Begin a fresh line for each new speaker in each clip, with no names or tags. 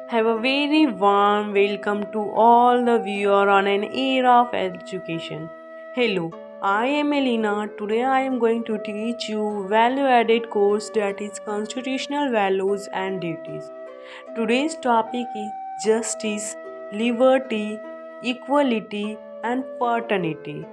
Have a very warm welcome to all the viewer on an era of education. Hello, I am Elena. Today I am going to teach you value-added course that is constitutional values and duties. Today's topic is justice, liberty, equality, and fraternity.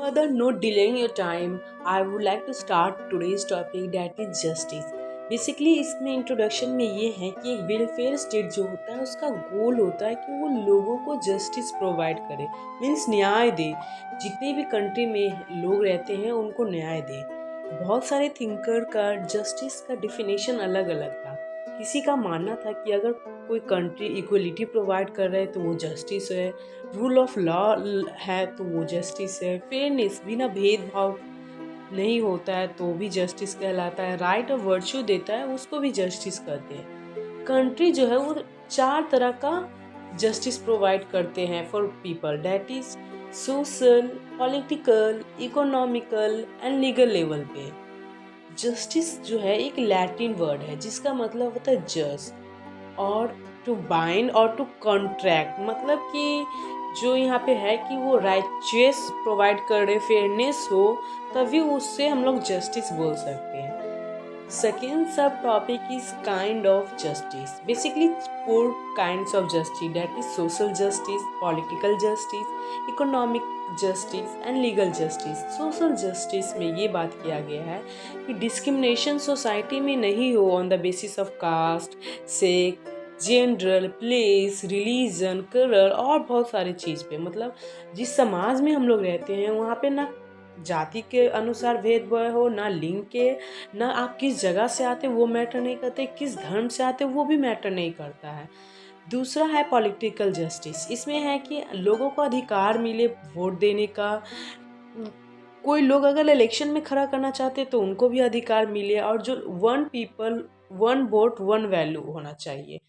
Further, not delaying your time, I would like to start today's topic that is justice. Basically इसमें introduction में ये है कि एक welfare state जो होता है उसका गोल होता है कि वो लोगों को जस्टिस प्रोवाइड करे, मीन्स न्याय दे। जितने भी कंट्री में लोग रहते हैं उनको न्याय दे। बहुत सारे थिंकर का जस्टिस का डिफिनेशन अलग अलग था। किसी का मानना था कि अगर कोई कंट्री इक्वलिटी प्रोवाइड कर रहा है तो वो जस्टिस है, रूल ऑफ लॉ है तो वो जस्टिस है, फेयरनेस बिना भेदभाव नहीं होता है तो भी जस्टिस कहलाता है, राइट और वर्च्यू देता है उसको भी जस्टिस कहते हैं। कंट्री जो है वो 4 तरह का जस्टिस प्रोवाइड करते हैं for people, that is social, political, economical and legal level पे। जस्टिस जो है एक लैटिन वर्ड है जिसका मतलब होता है जस्ट और टू बाइंड और टू कॉन्ट्रैक्ट, मतलब कि जो यहाँ पे है कि वो राइचियस प्रोवाइड कर रहे, फेयरनेस हो, तभी उससे हम लोग जस्टिस बोल सकते हैं। सेकेंड सब topic is kind of justice. Basically 4 kinds of justice, that is social justice, political justice, economic justice and legal justice. Social justice में ये बात किया गया है कि डिस्क्रिमिनेशन सोसाइटी में नहीं हो on the basis of caste, sex, gender, place, religion, colour और बहुत सारे चीज़ पे। मतलब जिस समाज में हम लोग रहते हैं वहाँ पे ना जाति के अनुसार भेदभाव हो, ना लिंग के, ना आप किस जगह से आते वो मैटर नहीं करते, किस धर्म से आते वो भी मैटर नहीं करता है। दूसरा है पॉलिटिकल जस्टिस। इसमें है कि लोगों को अधिकार मिले वोट देने का। कोई लोग अगर इलेक्शन में खड़ा करना चाहते तो उनको भी अधिकार मिले, और जो 1 पीपल 1 वोट 1 वैल्यू होना चाहिए।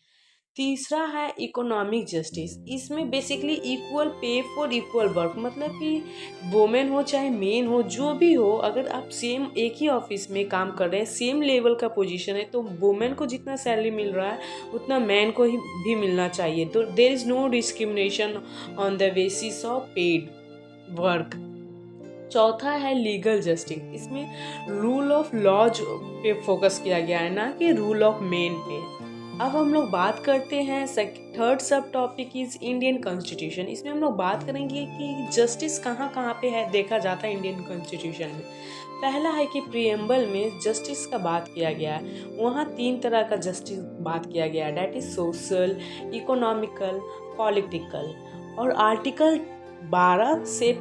तीसरा है इकोनॉमिक जस्टिस। इसमें basically equal pay for equal work, मतलब कि वुमेन हो चाहे मेन हो, जो भी हो, अगर आप सेम एक ही ऑफिस में काम कर रहे हैं, सेम लेवल का पोजीशन है, तो वुमेन को जितना सैलरी मिल रहा है उतना मैन को ही भी मिलना चाहिए। तो there is no discrimination on the basis of paid work. चौथा है लीगल जस्टिस। इसमें रूल ऑफ लॉ पे फोकस किया गया है, ना कि रूल ऑफ मेन पे। अब हम लोग बात करते हैं थर्ड सब टॉपिक इज इंडियन कॉन्स्टिट्यूशन। इसमें हम लोग बात करेंगे कि जस्टिस कहाँ कहाँ पे है देखा जाता है इंडियन कॉन्स्टिट्यूशन में। पहला है कि प्रीएम्बल में जस्टिस का बात किया गया है। वहाँ 3 तरह का जस्टिस बात किया गया है, that is social, economical, political. और आर्टिकल 12 से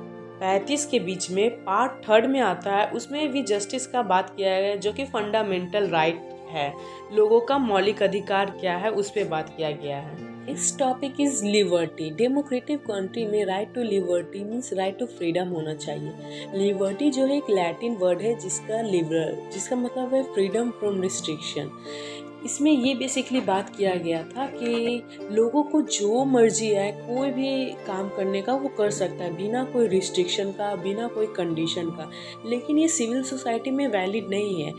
35 के बीच में पार्ट 3 में आता है, उसमें भी जस्टिस का बात किया गया है, जो कि फंडामेंटल राइट है, लोगों का मौलिक अधिकार क्या है उस पर बात किया गया है। इस topic is liberty. Democratic country में right to liberty means right to freedom होना चाहिए। लिबर्टी जो है एक लैटिन वर्ड है जिसका मतलब है फ्रीडम फ्रॉम रिस्ट्रिक्शन। इसमें ये बेसिकली बात किया गया था कि लोगों को जो मर्जी है कोई भी काम करने का वो कर सकता है, बिना कोई रिस्ट्रिक्शन का, बिना कोई कंडीशन का। लेकिन ये सिविल सोसाइटी में वैलिड नहीं है।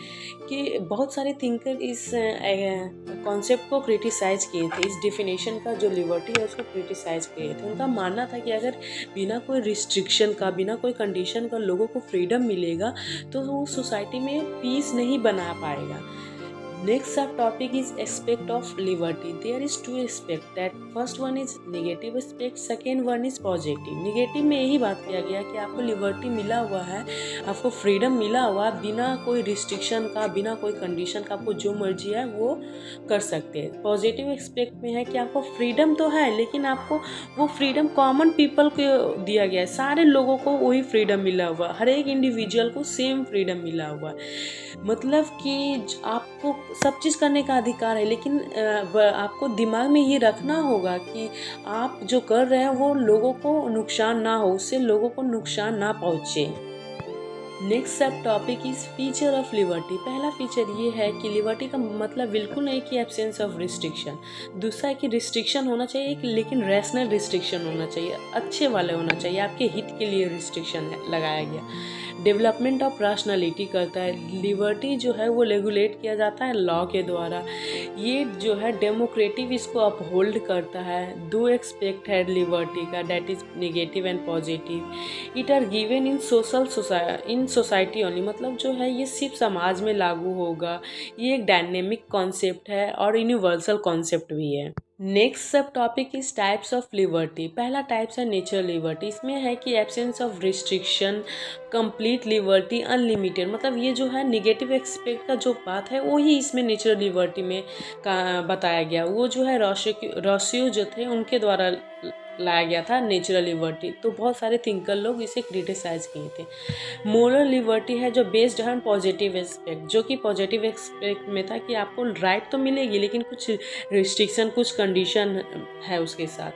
कि बहुत सारे थिंकर इस कॉन्सेप्ट को क्रिटिसाइज किए थे, इस डिफिनेशन का जो लिबर्टी है उसको क्रिटिसाइज किए थे। उनका मानना था कि अगर बिना कोई रिस्ट्रिक्शन का, बिना कोई कंडीशन का लोगों को फ्रीडम मिलेगा तो वो सोसाइटी में पीस नहीं बना पाएगा। Next sub topic is aspect of liberty. There is 2 aspect. That first one is negative aspect, second one is positive. Negative में यही बात किया गया कि आपको लिबर्टी मिला हुआ है, आपको फ्रीडम मिला हुआ, बिना कोई रिस्ट्रिक्शन का, बिना कोई कंडीशन का, आपको जो मर्जी है वो कर सकते हैं। पॉजिटिव एस्पेक्ट में है कि आपको फ्रीडम तो है लेकिन आपको वो फ्रीडम कॉमन पीपल को दिया गया है, सारे लोगों को वही फ्रीडम मिला हुआ, हर एक इंडिविजुअल को सेम फ्रीडम मिला हुआ है। मतलब कि आपको सब चीज़ करने का अधिकार है, लेकिन आपको दिमाग में ये रखना होगा कि आप जो कर रहे हैं वो लोगों को नुकसान ना हो, उससे लोगों को नुकसान ना पहुँचे। नेक्स्ट सब topic is feature of liberty. पहला फीचर ये है कि लिबर्टी का मतलब बिल्कुल नहीं कि एब्सेंस ऑफ रिस्ट्रिक्शन। दूसरा है कि रिस्ट्रिक्शन होना चाहिए लेकिन रैशनल रिस्ट्रिक्शन होना चाहिए, अच्छे वाले होना चाहिए, आपके हित के लिए रिस्ट्रिक्शन लगाया गया। डेवलपमेंट ऑफ रैशनैलिटी करता है। लिबर्टी जो है वो रेगुलेट किया जाता है लॉ के द्वारा। ये जो है डेमोक्रेटिव इसको अपहोल्ड करता है। दो एक्सपेक्ट है लिबर्टी का, that is negative and positive. It are given in society only, मतलब जो है ये सिर्फ समाज में लागू होगा। ये एक डायनेमिक कॉन्सेप्ट है और यूनिवर्सल कॉन्सेप्ट भी है। नेक्स्ट सब topic is types of liberty. पहला टाइप्स है नेचुरल लिबर्टी। इसमें है कि absence of restriction, complete liberty, unlimited. मतलब ये जो है निगेटिव एक्सपेक्ट का जो बात है वही इसमें नेचुरल लिबर्टी में बताया गया। वो जो है रोसियो जो थे उनके द्वारा लाया गया था नेचुरल लिबर्टी। तो बहुत सारे थिंकर लोग इसे क्रिटिसाइज किए थे। मोरल लिबर्टी है जो बेस्ड है पॉजिटिव एक्सपेक्ट, जो कि पॉजिटिव एक्सपेक्ट में था कि आपको राइट तो मिलेगी लेकिन कुछ रिस्ट्रिक्शन, कुछ कंडीशन है उसके साथ।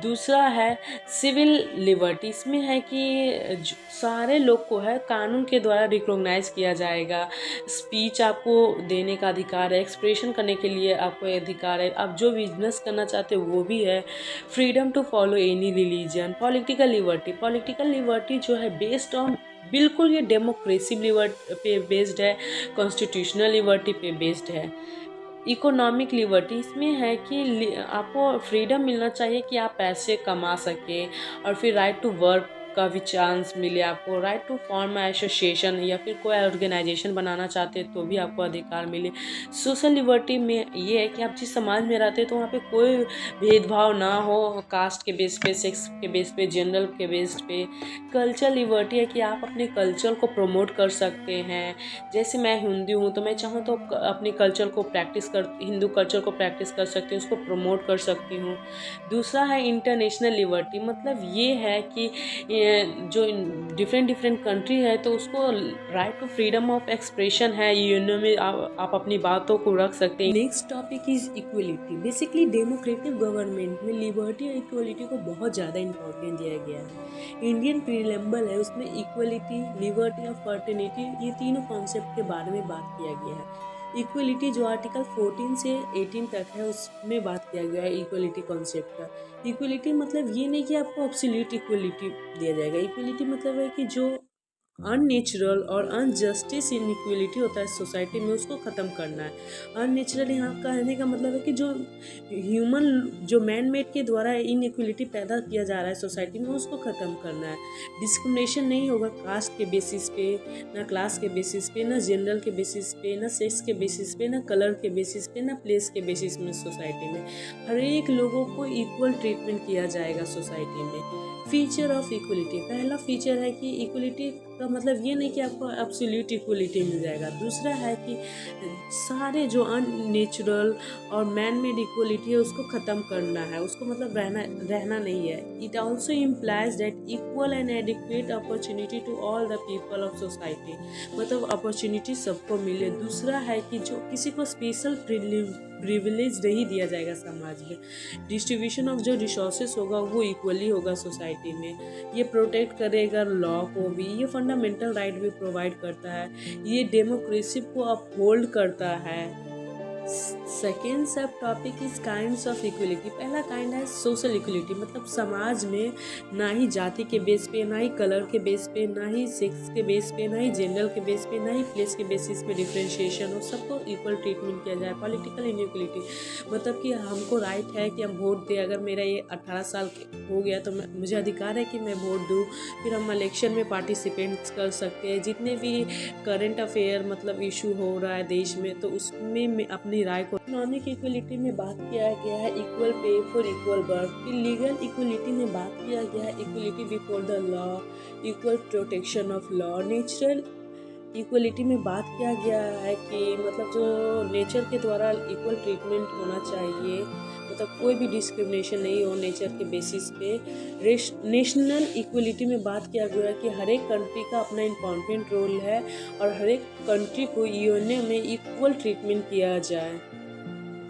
दूसरा है सिविल लिबर्टी। इसमें है कि सारे लोग को है कानून के द्वारा रिकॉग्नाइज किया जाएगा। स्पीच आपको देने का अधिकार है, एक्सप्रेशन करने के लिए आपको अधिकार है, आप जो बिजनेस करना चाहते हो वो भी है। Freedom to follow any religion. Political liberty जो है बेस्ड ऑन, बिल्कुल ये डेमोक्रेसी लिबर्टी पे बेस्ड है, कॉन्स्टिट्यूशनल लिबर्टी पे बेस्ड है। इकोनॉमिक लिबर्टी, इसमें है कि आपको फ्रीडम मिलना चाहिए कि आप पैसे कमा सकें, और फिर राइट टू वर्क का भी चांस मिले आपको। राइट टू फॉर्म एसोसिएशन या फिर कोई ऑर्गेनाइजेशन बनाना चाहते हैं तो भी आपको अधिकार मिले। सोशल लिबर्टी में ये है कि आप जिस समाज में रहते हैं तो वहाँ पे कोई भेदभाव ना हो, कास्ट के बेस पे, सेक्स के बेस पे, जनरल के बेस पे। कल्चर लिबर्टी है कि आप अपने कल्चर को प्रमोट कर सकते हैं। जैसे मैं हिंदू हूँ तो मैं चाहूँ तो अपने कल्चर को हिंदू कल्चर को प्रैक्टिस कर सकती हूँ, उसको प्रमोट कर सकती हूँ। दूसरा है इंटरनेशनल लिबर्टी। मतलब ये है कि जो डिफरेंट कंट्री है तो उसको right to freedom of expression है, यूनियन में आप अपनी बातों को रख सकते हैं। Next topic is equality. Basically democratic government में लिबर्टी और इक्वलिटी को बहुत ज़्यादा इंपॉर्टेंस दिया गया है। इंडियन प्रीलेम्बल है, उसमें इक्वलिटी, लिबर्टी और फर्टर्निटी, ये तीनों कॉन्सेप्ट के बारे में बात किया गया है। इक्वलिटी जो आर्टिकल 14 से 18 तक है उसमें बात किया गया है इक्वलिटी कॉन्सेप्ट का। इक्वलिटी मतलब ये नहीं कि आपको एब्सोल्यूट इक्वलिटी दिया जाएगा। इक्वलिटी मतलब है कि जो अननेचुरल और अनजस्टिस इनइक्वलिटी होता है सोसाइटी में, उसको ख़त्म करना है। अननेचुरल यहाँ कहने का मतलब है कि जो जो मैन मेड के द्वारा इनइक्वलिटी पैदा किया जा रहा है सोसाइटी में, उसको ख़त्म करना है। डिस्क्रिमिनेशन नहीं होगा कास्ट के बेसिस पे, ना क्लास के बेसिस पे, ना जेंडर के बेसिस पे, ना सेक्स के बेसिस पे, ना कलर के बेसिस पे, ना प्लेस के बेसिस में। सोसाइटी में हर एक लोगों को इक्वल ट्रीटमेंट किया जाएगा सोसाइटी में। फीचर ऑफ इक्वलिटी, पहला फीचर है कि इक्वलिटी का मतलब ये नहीं कि आपको एब्सोल्यूट इक्वलिटी मिल जाएगा। दूसरा है कि सारे जो अननेचुरल और मैन मेड इक्वलिटी है उसको ख़त्म करना है, उसको मतलब रहना नहीं है। It also implies that equal and adequate opportunity to all the people of society, मतलब अपॉर्चुनिटी सबको मिले। दूसरा है कि जो किसी को स्पेशल प्रिविलेज नहीं दिया जाएगा समाज में। डिस्ट्रीब्यूशन ऑफ जो रिसोर्सेस होगा वो इक्वली होगा सोसाइटी में। ये प्रोटेक्ट करेगा लॉ को भी, ये फंडामेंटल राइट भी प्रोवाइड करता है, ये डेमोक्रेसी को अपहोल्ड करता है। सेकेंड सब topic is kinds of equality. पहला काइंड है सोशल इक्वलिटी, मतलब समाज में ना ही जाति के बेस पे, ना ही कलर के बेस पे, ना ही सेक्स के बेस पे, ना ही जेंडर के बेस पे, ना ही प्लेस के बेसिस पे डिफ्रेंशिएशन हो, सबको इक्वल ट्रीटमेंट किया जाए। पॉलिटिकल इनइक्वलिटी मतलब कि हमको राइट है कि हम वोट दें। अगर मेरा ये 18 साल हो गया तो मुझे अधिकार है कि मैं वोट दूँ। फिर हम इलेक्शन में पार्टिसिपेट कर सकते हैं। जितने भी करंट अफेयर मतलब इशू हो रहा है देश में, तो उसमें मैं अपनी राय को। इकोनॉमिक इक्वलिटी में बात किया गया है equal pay for equal work. फिर लीगल इक्वलिटी में बात किया गया है equality before the law, equal protection of law. Natural equality में बात किया गया है कि मतलब जो नेचर के द्वारा इक्वल ट्रीटमेंट होना चाहिए, मतलब कोई भी डिस्क्रिमिनेशन नहीं हो नेचर के बेसिस पे। नेशनल इक्वलिटी में बात किया गया है कि हर एक कंट्री का अपना इम्पॉर्टेंट रोल है और हर एक कंट्री को यूएन में इक्वल ट्रीटमेंट किया जाए।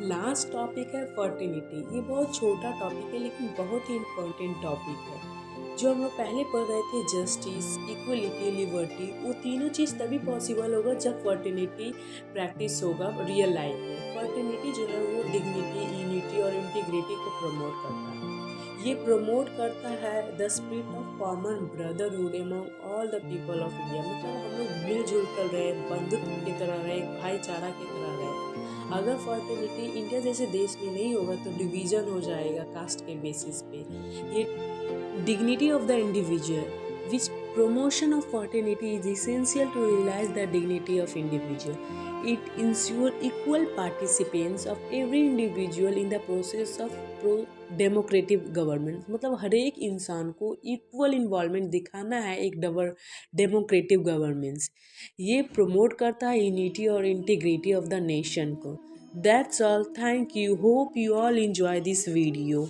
लास्ट टॉपिक है फर्टिलिटी। ये बहुत छोटा टॉपिक है लेकिन बहुत ही इम्पोर्टेंट टॉपिक है। जो हम लोग पहले पढ़ रहे थे, जस्टिस, इक्वलिटी, लिबर्टी, वो तीनों चीज़ तभी पॉसिबल होगा जब फर्टिनिटी प्रैक्टिस होगा रियल लाइफ में। फर्टिनिटी जो है वो डिग्निटी, यूनिटी और इंटीग्रिटी को प्रमोट करता है। ये प्रमोट करता है the spirit of common brotherhood among all the people of India. मतलब हम लोग मिलजुल कर रहे, बंधुत्व की तरह रहे, भाईचारा की तरह रहे। अगर फर्टिलिटी इंडिया जैसे देश में नहीं होगा तो डिवीजन हो जाएगा कास्ट के बेसिस पे। ये dignity of the individual, which promotion of fraternity is essential to realize the dignity of individual. It ensures equal participants of every individual in the process of pro democratic government. मतलब हर एक इंसान को equal involvement दिखाना है एक democratic governments. ये promote करता है यूनिटी और इंटीग्रिटी ऑफ द नेशन को। That's all, thank you, hope you all enjoy this video.